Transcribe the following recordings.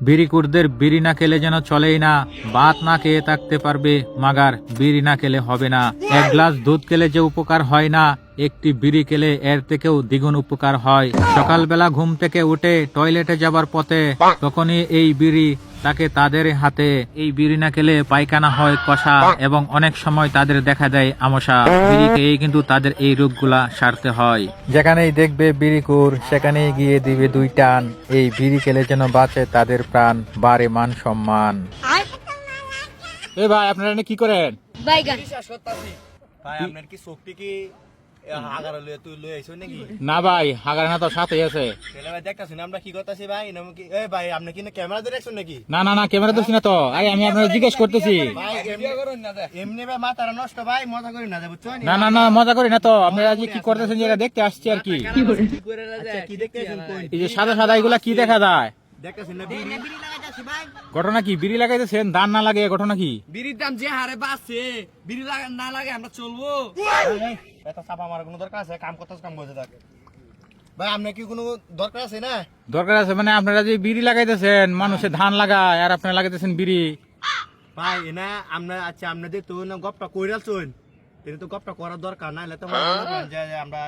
বিড়িকুরদের বিড়ি না খেলে যেন চলেই না, ভাত না খেয়ে থাকতে পারবে মাগার বিড়ি না খেলে হবে না। এক গ্লাস দুধ খেলে যে উপকার হয় না, একটি বিড়ি খেলে এর থেকেও দ্বিগুণ উপকার হয়। সকালবেলা ঘুম থেকে উঠে টয়লেটে যাবার পথে তখনই এই বিড়ি তাকে তাদের হাতে। এই বিড়ি না খেলে পায়খানা হয় কষা এবং অনেক সময় তাদের দেখা দেয় আমসা। বিড়ি খেয়েই কিন্তু তাদের এই রোগগুলা সারতে হয়। যেখানেই দেখবে বিড়িকুর সেখানেই গিয়ে দিবে দুই টান। এই বিড়ি খেলে যেন বাঁচে তাদের প্রাণ, বাড়ে মান সম্মান। এ ভাই আপনারা এখানে কি করেন? বাইগান ভাই আপনার কি শক্তি কি হাগার লয়ে তুই লয়ে আইছো নাকি? না ভাই হাগার না তো সাথেই আছে। তাহলে ভাই দেখতাছি না আমরা কি করতেছি ভাই নাম কি এই ভাই আপনি কি না ক্যামেরা ধরে রাখছেন নাকি? না না না ক্যামেরা ধরছি না তো। আরে আমি আপনাদের জিজ্ঞেস করতেছি। ভাই এমনি ভাই মাথাটা নষ্ট ভাই মজা করি না যা বুঝছো না না না মজা করি না তো। আপনারা আজ কি করতেছেন যে এটা দেখতে আসছি আর কি। আচ্ছা কি দেখতেছেন কোন এই যে সাদা সাদা এগুলা কি দেখা যায়? দেখতেছেন না বিড়ি লাগাইতাছি ভাই ঘটনা কি? বিড়ি লাগাইতেছেন, ধান না লাগে ঘটনা কি? বিড়ির দাম যে হারে বাড়ছে, বিড়ি না লাগে আমরা চলবো? এটা চাপা আমার কোনো দরকার আছে? কাম করতেছ কাম বসে থাকে ভাই আপনার কি কোনো দরকার আছে না? দরকার আছে মানে আপনারা যে বিড়ি লাগাইতেছেন, মানুষে ধান লাগায় আর আপনারা লাগাইতেছেন বিড়ি। ভাই না আমরা আচ্ছা আপনাদের তো না গপটা কইরালছুন তিনি তো গপটা করার দরকার না, তো যে আমরা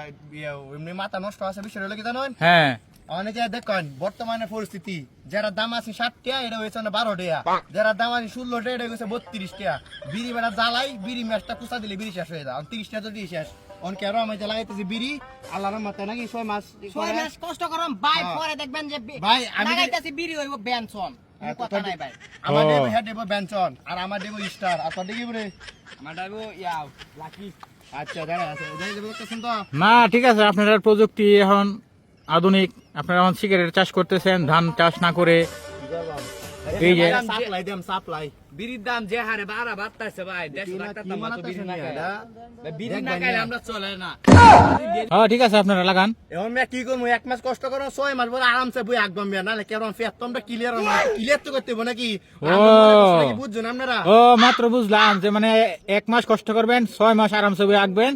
এমনি মাথা নষ্ট আছে বিষয় হলো কি জানেন? হ্যাঁ অনেক দেখেন বর্তমানে পরিস্থিতি যারা দাম আছে 60 টাকা এটা হয়েছে না 12 টাকা, যারা দাম আছে 16 টাকা এটা হয়েছে 32 টাকা। বিড়ি বেড়া জ্বালাই বিড়ি ম্যাচটা কুচা দিলে বিড়ি শেষ হয়ে যায়, 30 টাকা যদি শেষ অনকে আরো আমি লাগাইতেছি বিড়ি আল্লাহর রহমতে নাকি 6 মাস কষ্ট করম ভাই পরে দেখবেন যে ভাই আমি লাগাইতাছি বিড়ি হইব বেনসন কথা নাই ভাই আমার দেব হেড দেব বেনচন আর আমার দেব স্টার আর তোর দেখি বলে আমার ডাইবো ইয়াও লাকি। আচ্ছা দাঁড়া আছে যাই দেব দেখতেছেন তো না ঠিক আছে, আপনারা প্রযুক্তি এখন আধুনিক, আপনারা এখন সিগারেট চাষ করতেছেন ধান চাষ না করে। এই যে সাপ্লাই দেম সাপ্লাই বিড়ির দাম যে হারে বাড়তাছে ভাই, 150 লাখ টাকা মাত্র বিড়ি না খায়। বিড়ি না খাইলে আমরা চলে না। হ্যাঁ ঠিক আছে আপনারা লাগান। এখন আমি কি করবো? 1 মাস কষ্ট করো 6 মাস পরে আরামসে বই একদম নাহলে কেমন ফের তোমরা ক্লিয়ার ক্লিয়ার তো করতে হবে নাকি? বুঝছেন আপনারা? ও মাত্র বুঝলাম যে মানে 1 মাস কষ্ট করবেন, 6 মাস আরামসে বই আঁকবেন।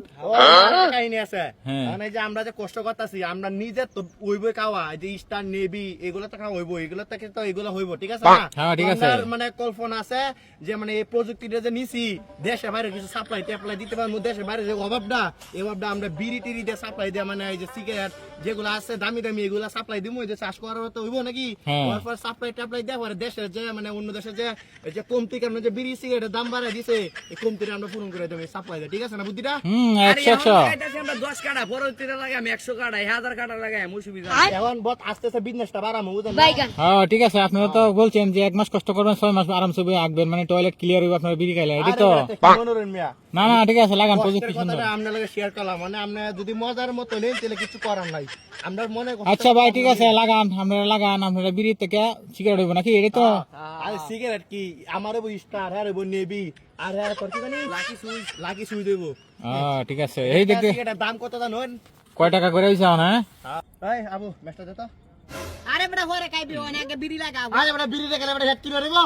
কাহিনী আছে হ্যাঁ। মানে যে আমরা যে কষ্ট করতেছি আমরা নিজে তো ওইবই খাওয়া যে স্টার নেভি এগুলো তো খাওয়া হইব, এগুলো থেকে তো এগুলো হইব ঠিক আছে না? হ্যাঁ, ঠিক আছে। আমার মানে কল্পনা আছে যে মানে এই প্রযুক্তিটা যে নিছি দেশে বাইরে কিছু সাপ্লাই ট্যাপ্লাই দিতে পারবো, দেশে বাইরে যে অভাবটা এই অভাবটা আমরা বিড়ি টিড়ি দিয়ে সাপ্লাই দিয়ে মানে এই যে সিগারেট যেগুলো আছে দামি দামি এগুলা সাপ্লাই দিব, এই যে চাষ করার তো হইব নাকি? হ্যাঁ। তারপর সাপ্লাই টাপ্লাই দেওয়া পরে দেশের যে মানে অন্য দেশে যে এই যে কমতি কারণে যে বিড়ি সিগারেটের দাম বাড়ায় দিছে এই কমতিটা আমরা পূরণ করে দেবো সাপ্লাই দিয়ে, ঠিক আছে না বুদ্ধিটা? 100 আমরা 10 কাটা পরবর্তীতে লাগাই, আমি 100 কাটা 1000 কাটা লাগাই, অসুবিধা এখন বত আস্তে আস্তে বিজনেসটা বাড়ামো বুঝলেন? বাইগান হ্যাঁ ঠিক আছে, আপনারা তো বলছেন যে 1 মাস কষ্ট করবেন 6 মাস আরামসে বই আঁকবেন, মানে টয়লেট ক্লিয়ার হইবে আপনারা বিড়ি খাইলে, এটাই তো? না না ঠিক আছে লাগান, প্রযুক্তি সুন্দর। আপনার লাগে শেয়ার করলাম মানে আপনি যদি মজার মতো নেই তাহলে কিছু করার নাই আমরা মনে আচ্ছা ভাই ঠিক আছে লাগান, আপনারা লাগান। আপনারা বিড়ি থেকে সিগারেট হইব নাকি? এটাই তো? আরে সিগারেট কি আমারও স্টার হ্যাঁ রইব নেবি আর হ্যাঁ তোর কি জানি লাকি সুই দেব। ঠিক আছে। এই দেখতে সিগারেটের দাম কত জানেন? কয় টাকা করে হইছে না? এই আবু মেসটা দে তো। আরে বড় হরে খাইবি অনেক বিড়ি লাগাও আরে বড় বিড়ি রে গেলে বড় হেড কিলো রেবো